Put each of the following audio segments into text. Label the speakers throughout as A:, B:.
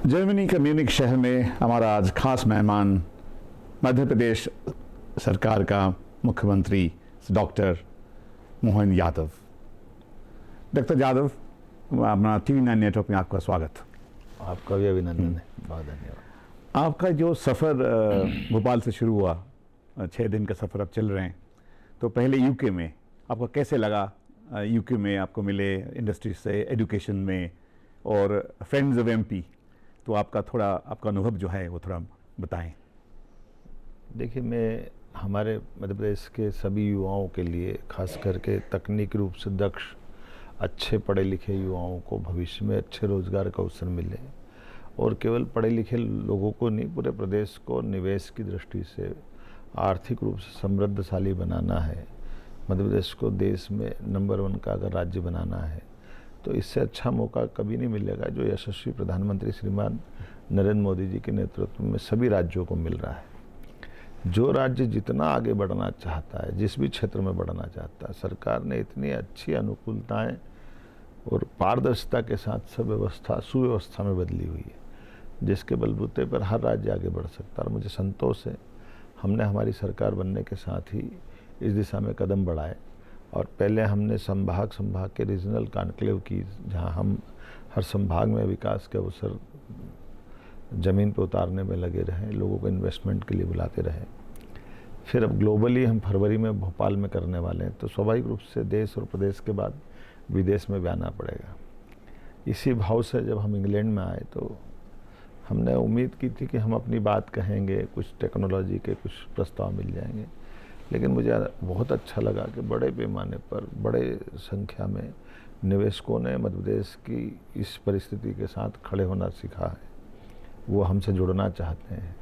A: Germany के Munich शहर में हमारा आज खास मेहमान मध्य प्रदेश सरकार का मुख्यमंत्री डॉक्टर मोहन यादव। डॉक्टर यादव, अपना TV9 नेटवर्क में आपका स्वागत।
B: आपका भी अभिनंदन है, बहुत धन्यवाद।
A: आपका जो सफ़र भोपाल से शुरू हुआ, 6 दिन का सफ़र अब चल रहे हैं, तो पहले यूके में आपको कैसे लगा? यूके में आपको मिले इंडस्ट्री से, एजुकेशन में और फ्रेंड्स ऑफ MP, तो आपका अनुभव जो है वो थोड़ा बताएं।
B: देखिए, मैं हमारे मध्य प्रदेश के सभी युवाओं के लिए, खास करके तकनीकी रूप से दक्ष, अच्छे पढ़े लिखे युवाओं को भविष्य में अच्छे रोजगार का अवसर मिले, और केवल पढ़े लिखे लोगों को नहीं, पूरे प्रदेश को निवेश की दृष्टि से आर्थिक रूप से समृद्धशाली बनाना है। मध्य प्रदेश को देश में नंबर 1 का अगर राज्य बनाना है तो इससे अच्छा मौका कभी नहीं मिलेगा जो यशस्वी प्रधानमंत्री श्रीमान नरेंद्र मोदी जी के नेतृत्व में सभी राज्यों को मिल रहा है। जो राज्य जितना आगे बढ़ना चाहता है, जिस भी क्षेत्र में बढ़ना चाहता है, सरकार ने इतनी अच्छी अनुकूलताएं और पारदर्शिता के साथ सुव्यवस्था में बदली हुई है, जिसके बलबूते पर हर राज्य आगे बढ़ सकता है। और मुझे संतोष है, हमने हमारी सरकार बनने के साथ ही इस दिशा में कदम बढ़ाए। और पहले हमने संभाग के रीजनल कॉन्क्लेव की, जहां हम हर संभाग में विकास के अवसर ज़मीन पर उतारने में लगे रहे, लोगों को इन्वेस्टमेंट के लिए बुलाते रहे। फिर अब ग्लोबली हम फरवरी में भोपाल में करने वाले हैं, तो स्वाभाविक रूप से देश और प्रदेश के बाद विदेश में भी आना पड़ेगा। इसी भाव से जब हम इंग्लैंड में आए तो हमने उम्मीद की थी कि हम अपनी बात कहेंगे, कुछ टेक्नोलॉजी के कुछ प्रस्ताव मिल जाएंगे, लेकिन मुझे बहुत अच्छा लगा कि बड़े पैमाने पर, बड़े संख्या में निवेशकों ने मध्य प्रदेश की इस परिस्थिति के साथ खड़े होना सीखा है। वो हमसे जुड़ना चाहते हैं।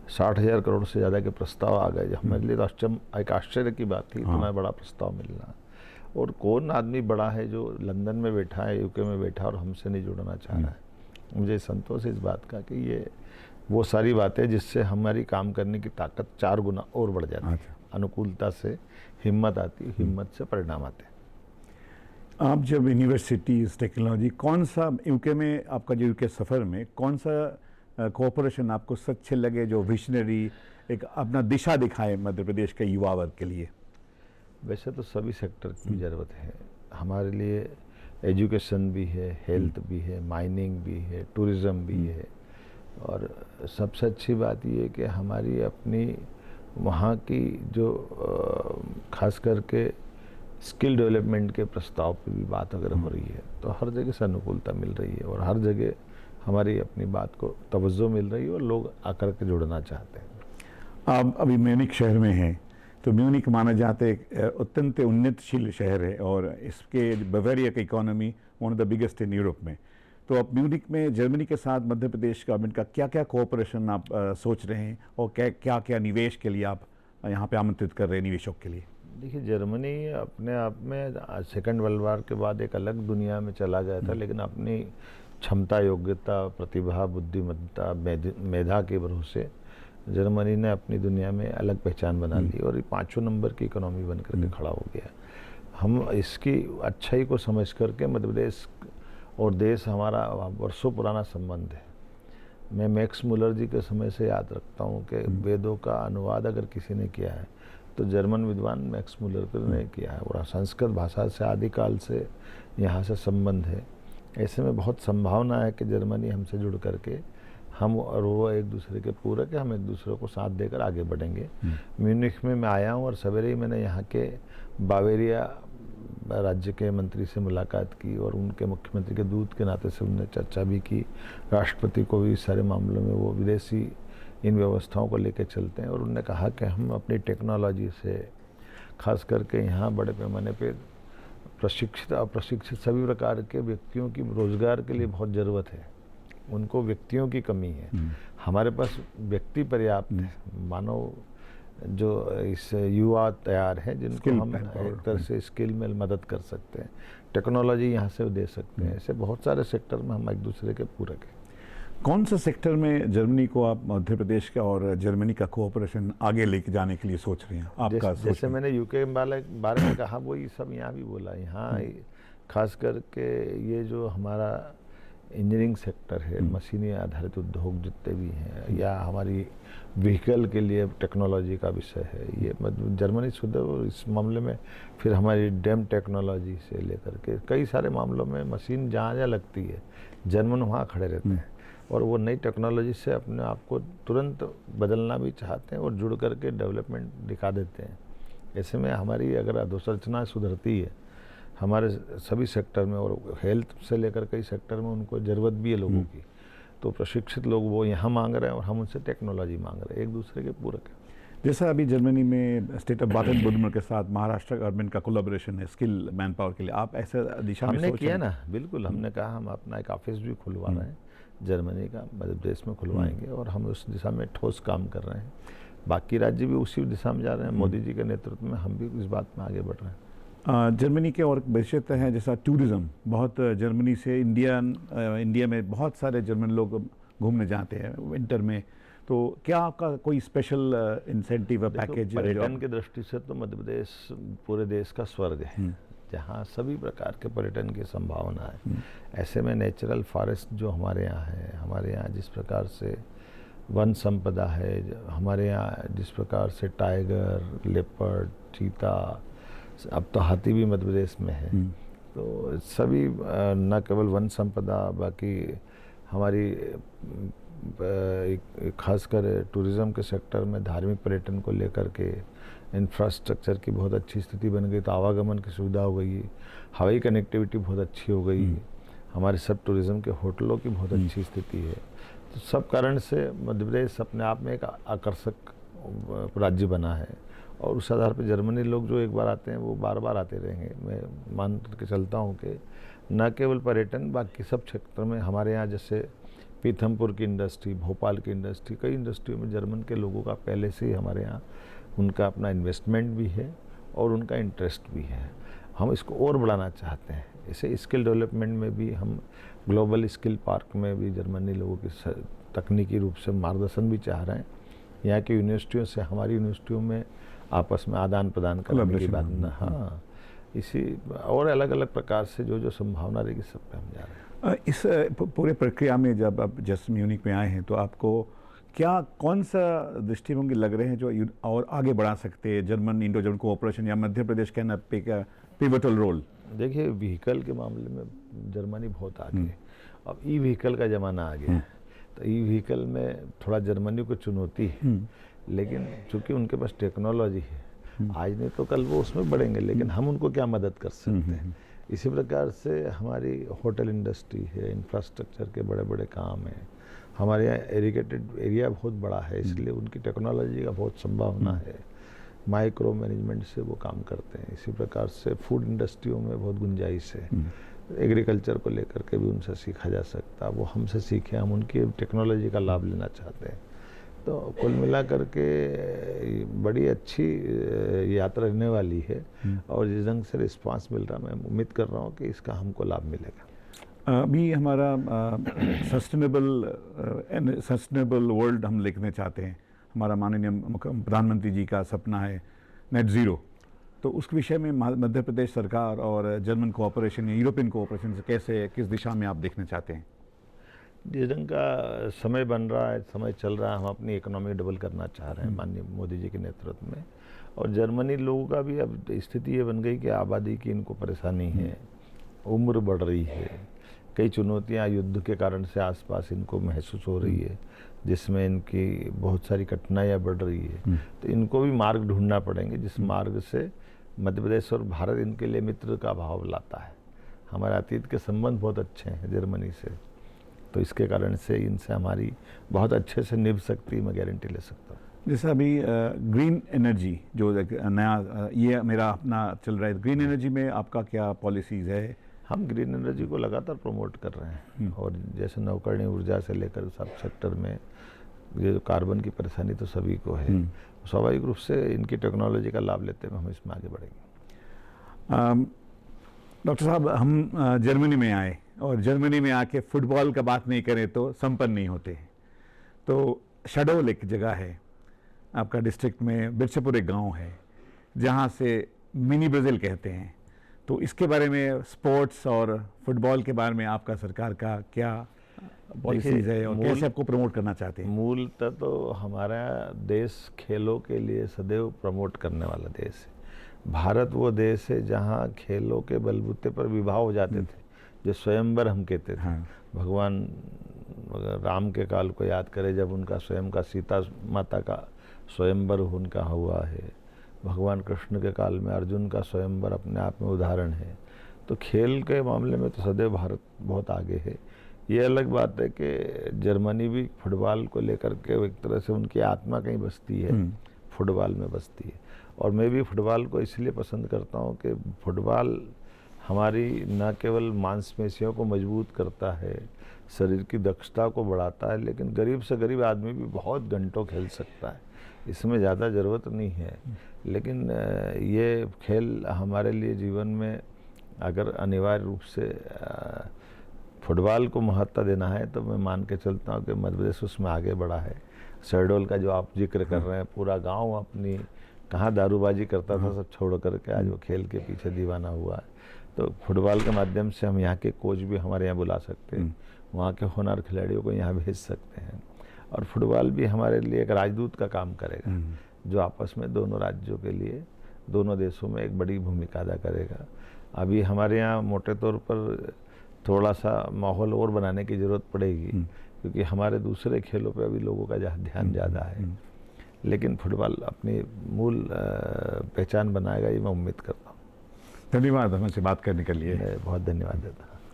B: 60,000 करोड़ से ज़्यादा के प्रस्ताव आ गए, जो हमारे लिए तो एक आश्चर्य की बात थी, इतना बड़ा प्रस्ताव मिलना। और कौन आदमी बड़ा है जो लंदन में बैठा है, यूके में बैठा और हमसे नहीं जुड़ना चाह रहा है। मुझे संतोष है इस बात का कि ये वो सारी बातें जिससे हमारी काम करने की ताकत 4 गुना और बढ़ जाती है। अनुकूलता से हिम्मत आती, हिम्मत से परिणाम आते।
A: आप जब यूनिवर्सिटीज़, टेक्नोलॉजी, कौन सा यूके में आपका जो यूके सफ़र में कौन सा कोऑपरेशन आपको सच्चे लगे, जो विजनरी एक अपना दिशा दिखाए मध्य प्रदेश के युवा वर्ग के लिए?
B: वैसे तो सभी सेक्टर की ज़रूरत है हमारे लिए। एजुकेशन भी है, हेल्थ भी है, माइनिंग भी है, टूरिज़्म भी है। और सबसे अच्छी बात ये है कि हमारी अपनी वहाँ की जो खास करके स्किल डेवलपमेंट के प्रस्ताव पे भी बात अगर हो रही है तो हर जगह से अनुकूलता मिल रही है, और हर जगह हमारी अपनी बात को तवज्जो मिल रही है और लोग आकर के जुड़ना चाहते हैं।
A: आप अभी म्यूनिख शहर में हैं, तो म्यूनिख माना जाता है एक अत्यंत उन्नतशील शहर है, और इसके बावेरिया की economy one of the biggest in Europe में। तो अब म्यूनिख में जर्मनी के साथ मध्य प्रदेश गवर्नमेंट का क्या क्या कोऑपरेशन आप सोच रहे हैं, और क्या क्या निवेश के लिए आप यहाँ पे आमंत्रित कर रहे हैं निवेशक के लिए?
B: देखिए, जर्मनी अपने आप में सेकेंड वर्ल्ड वॉर के बाद एक अलग दुनिया में चला गया था, लेकिन अपनी क्षमता, योग्यता, प्रतिभा, बुद्धिमत्ता, मेधा के भरोसे जर्मनी ने अपनी दुनिया में अलग पहचान बना ली, और ये 5वें नंबर की इकोनॉमी बन करके खड़ा हो गया। हम इसकी अच्छाई को समझ करके मध्य प्रदेश और देश, हमारा वर्षों पुराना संबंध है। मैं मैक्स मुलर जी के समय से याद रखता हूँ कि वेदों का अनुवाद अगर किसी ने किया है तो जर्मन विद्वान मैक्स मुलर ने किया है, और संस्कृत भाषा से आदिकाल से यहाँ से संबंध है। ऐसे में बहुत संभावना है कि जर्मनी हमसे जुड़ करके हम और वो एक दूसरे के पूरक है, हम एक दूसरे को साथ देकर आगे बढ़ेंगे। म्यूनिख में मैं आया हूँ, और सवेरे ही मैंने यहाँ के बावेरिया राज्य के मंत्री से मुलाकात की, और उनके मुख्यमंत्री के दूत के नाते से उन्होंने चर्चा भी की। राष्ट्रपति को भी इस सारे मामलों में वो विदेशी इन व्यवस्थाओं को लेकर चलते हैं, और उन्होंने कहा कि हम अपनी टेक्नोलॉजी से, खास करके यहाँ बड़े पैमाने पे प्रशिक्षित अप्रशिक्षित सभी प्रकार के व्यक्तियों की रोजगार के लिए बहुत ज़रूरत है। उनको व्यक्तियों की कमी है, हमारे पास व्यक्ति पर्याप्त है, मानव जो इस युवा तैयार है, जिनको हम एक तरह से स्किल में मदद कर सकते हैं, टेक्नोलॉजी यहाँ से दे सकते हैं। ऐसे बहुत सारे सेक्टर में हम एक दूसरे के पूरक हैं।
A: कौन सा सेक्टर में जर्मनी को आप मध्य प्रदेश का और जर्मनी का कोऑपरेशन आगे लेके जाने के लिए सोच रहे हैं? आपका
B: जैसे मैंने यूके बारे में कहा, वही सब यहाँ भी बोला। यहाँ खास करके ये जो हमारा इंजीनियरिंग सेक्टर है, मशीनी आधारित उद्योग जितने भी हैं, या हमारी व्हीकल के लिए टेक्नोलॉजी का विषय है, ये मतलब जर्मनी शुद्ध। और इस मामले में फिर हमारी डैम टेक्नोलॉजी से लेकर के कई सारे मामलों में मशीन जहाँ जहाँ लगती है जर्मन वहाँ खड़े रहते हैं, और वो नई टेक्नोलॉजी से अपने आप को तुरंत बदलना भी चाहते हैं और जुड़ करके डेवलपमेंट दिखा देते हैं। ऐसे में हमारी अगर अधोसंरचना सुधरती है हमारे सभी सेक्टर में, और हेल्थ से लेकर कई सेक्टर में उनको ज़रूरत भी है लोगों की, तो प्रशिक्षित लोग वो यहाँ मांग रहे हैं और हम उनसे टेक्नोलॉजी मांग रहे हैं, एक दूसरे के पूरक है।
A: जैसा अभी जर्मनी में स्टेट ऑफ बाden-württemberg के साथ महाराष्ट्र गवर्नमेंट का कोलैबोरेशन है स्किल मैन पावर के लिए, आप ऐसे दिशा में
B: हमने
A: सोच
B: किया
A: रहे हैं?
B: ना, बिल्कुल हमने कहा हम अपना एक ऑफिस भी खुलवा रहे हैं जर्मनी का, मध्य प्रदेश में खुलवाएंगे, और हम उस दिशा में ठोस काम कर रहे हैं। बाकी राज्य भी उसी दिशा में जा रहे हैं, मोदी जी के नेतृत्व में हम भी इस बात में आगे बढ़ रहे हैं।
A: जर्मनी के और विशेषता है जैसा टूरिज़्म, बहुत जर्मनी से इंडिया में बहुत सारे जर्मन लोग घूमने जाते हैं विंटर में, तो क्या आपका कोई स्पेशल इंसेंटिव पैकेज?
B: पर्यटन की दृष्टि से तो मध्य प्रदेश पूरे देश का स्वर्ग है, जहाँ सभी प्रकार के पर्यटन की संभावना है। ऐसे में नेचुरल फॉरेस्ट जो हमारे यहाँ है, हमारे यहाँ जिस प्रकार से वन संपदा है, हमारे यहाँ जिस प्रकार से टाइगर, लेपर्ड, चीता, अब तो हाथी भी मध्य प्रदेश में है, तो सभी न केवल वन संपदा, बाकी हमारी खासकर टूरिज़्म के सेक्टर में धार्मिक पर्यटन को लेकर के इंफ्रास्ट्रक्चर की बहुत अच्छी स्थिति बन गई, तो आवागमन की सुविधा हो गई, हवाई कनेक्टिविटी बहुत अच्छी हो गई, हमारे सब टूरिज़्म के होटलों की बहुत अच्छी स्थिति है। तो सब कारण से मध्य प्रदेश अपने आप में एक आकर्षक राज्य बना है, और उस आधार पर जर्मनी लोग जो एक बार आते हैं वो बार बार आते रहेंगे। मैं मान के चलता हूँ कि न केवल पर्यटन, बाकी सब क्षेत्र में हमारे यहाँ जैसे पीथमपुर की इंडस्ट्री, भोपाल की इंडस्ट्री, कई इंडस्ट्रियों में जर्मन के लोगों का पहले से ही हमारे यहाँ उनका अपना इन्वेस्टमेंट भी है और उनका इंटरेस्ट भी है। हम इसको और बढ़ाना चाहते हैं। इसे स्किल डेवलपमेंट में भी हम ग्लोबल स्किल पार्क में भी जर्मनी लोगों की तकनीकी रूप से मार्गदर्शन भी चाह रहे हैं। यहाँ की यूनिवर्सिटियों से हमारी यूनिवर्सिटियों में आपस में आदान प्रदान करने की बात ना, हाँ, इसी और अलग अलग प्रकार से जो जो संभावना रहेगी सब पे हम जा रहे हैं।
A: इस पूरे प्रक्रिया में जब आप जस्ट म्यूनिक में आए हैं तो आपको क्या कौन सा दृष्टिभंगी लग रहे हैं जो और आगे बढ़ा सकते हैं जर्मन इंडो जर्मन कोऑपरेशन, या Madhya Pradesh can pivotal role?
B: देखिए, व्हीकल के मामले में जर्मनी बहुत आगे है। अब ई व्हीकल का ज़माना आ गया है, तो ई व्हीकल में थोड़ा जर्मनी को चुनौती है, लेकिन चूंकि उनके पास टेक्नोलॉजी है, आज नहीं तो कल वो उसमें बढ़ेंगे, लेकिन हम उनको क्या मदद कर सकते हैं। इसी प्रकार से हमारी होटल इंडस्ट्री है, इंफ्रास्ट्रक्चर के बड़े बड़े काम हैं, हमारे यहाँ एरिगेटेड एरिया बहुत बड़ा है, इसलिए उनकी टेक्नोलॉजी का बहुत संभावना है। माइक्रो मैनेजमेंट से वो काम करते हैं। इसी प्रकार से फूड इंडस्ट्रियों में बहुत गुंजाइश है। एग्रीकल्चर को लेकर के भी उनसे सीखा जा सकता है, वो हमसे सीखे, हम उनकी टेक्नोलॉजी का लाभ लेना चाहते हैं। तो कुल मिलाकर के बड़ी अच्छी यात्रा रहने वाली है, और जिस ढंग से रिस्पांस मिल रहा है, मैं उम्मीद कर रहा हूँ कि इसका हमको लाभ मिलेगा।
A: अभी हमारा सस्टेनेबल वर्ल्ड हम लिखने चाहते हैं, हमारा माननीय प्रधानमंत्री जी का सपना है नेट ज़ीरो, तो उस विषय में मध्य प्रदेश सरकार और जर्मन कोऑपरेशन या यूरोपियन कोऑपरेशन से कैसे, किस दिशा में आप देखना चाहते हैं?
B: जिस ढंग का समय बन रहा है, समय चल रहा है, हम अपनी इकोनॉमी डबल करना चाह रहे हैं माननीय मोदी जी के नेतृत्व में। और जर्मनी लोगों का भी अब स्थिति ये बन गई कि आबादी की इनको परेशानी है, उम्र बढ़ रही है, कई चुनौतियां युद्ध के कारण से आसपास इनको महसूस हो रही है, जिसमें इनकी बहुत सारी कठिनाइयाँ बढ़ रही है। तो इनको भी मार्ग ढूंढना पड़ेंगे जिस मार्ग से मध्य प्रदेश और भारत इनके लिए मित्र का भाव लाता है। हमारे अतीत के संबंध बहुत अच्छे हैं जर्मनी से, तो इसके कारण से इनसे हमारी बहुत अच्छे से निभ सकती, मैं गारंटी ले सकता हूँ।
A: जैसे अभी ग्रीन एनर्जी जो नया ये मेरा अपना चल रहा है, ग्रीन एनर्जी में आपका क्या पॉलिसीज़ है?
B: हम ग्रीन एनर्जी को लगातार प्रमोट कर रहे हैं, और जैसे नवकरणीय ऊर्जा से लेकर सब सेक्टर में ये जो कार्बन की परेशानी तो सभी को है, स्वाभाविक रूप से इनकी टेक्नोलॉजी का लाभ लेते हुए हम इसमें आगे बढ़ेंगे।
A: डॉक्टर साहब, हम जर्मनी में आए और जर्मनी में आके फुटबॉल का बात नहीं करें तो संपन्न नहीं होते। तो शडोल एक जगह है आपका डिस्ट्रिक्ट में, बिरछपुर एक गांव है जहां से मिनी ब्राज़ील कहते हैं। तो इसके बारे में स्पोर्ट्स और फुटबॉल के बारे में आपका सरकार का क्या पॉलिसीज है और कैसे आपको प्रमोट करना चाहते हैं?
B: मूलतः तो हमारा देश खेलों के लिए सदैव प्रमोट करने वाला देश है। भारत वो देश है जहाँ खेलों के बलबूते पर विवाह हो जाते थे, जो स्वयंवर हम कहते थे।
A: हाँ।
B: भगवान राम के काल को याद करें, जब उनका स्वयं का सीता माता का स्वयंवर उनका हुआ है। भगवान कृष्ण के काल में अर्जुन का स्वयंवर अपने आप में उदाहरण है। तो खेल के मामले में तो सदैव भारत बहुत आगे है। ये अलग बात है कि जर्मनी भी फुटबॉल को लेकर के एक तरह से उनकी आत्मा कहीं बसती है, फुटबॉल में बसती है। और मैं भी फुटबॉल को इसलिए पसंद करता हूँ कि फुटबॉल हमारी न केवल मांसपेशियों को मजबूत करता है, शरीर की दक्षता को बढ़ाता है, लेकिन गरीब से गरीब आदमी भी बहुत घंटों खेल सकता है, इसमें ज़्यादा ज़रूरत नहीं है। लेकिन ये खेल हमारे लिए जीवन में अगर अनिवार्य रूप से फुटबॉल को महत्व देना है तो मैं मान के चलता हूँ कि मध्य प्रदेश उसमें आगे बढ़ा है। शहडोल का जो आप जिक्र कर रहे हैं, पूरा गांव अपनी कहाँ दारूबाजी करता था सब छोड़ करके आज वो खेल के पीछे दीवाना हुआ है। तो फुटबॉल के माध्यम से हम यहाँ के कोच भी हमारे यहाँ बुला सकते हैं, वहाँ के होनहार खिलाड़ियों को यहाँ भेज सकते हैं। और फुटबॉल भी हमारे लिए एक राजदूत का काम करेगा, जो आपस में दोनों राज्यों के लिए, दोनों देशों में एक बड़ी भूमिका अदा करेगा। अभी हमारे यहाँ मोटे तौर पर थोड़ा सा माहौल और बनाने की ज़रूरत पड़ेगी, क्योंकि हमारे दूसरे खेलों पे अभी लोगों का ध्यान ज़्यादा है। लेकिन फुटबॉल अपनी मूल पहचान बनाएगा, ये मैं उम्मीद करता हूँ।
A: धन्यवाद हमसे बात करने के लिए।
B: मैं बहुत धन्यवाद देता हूँ।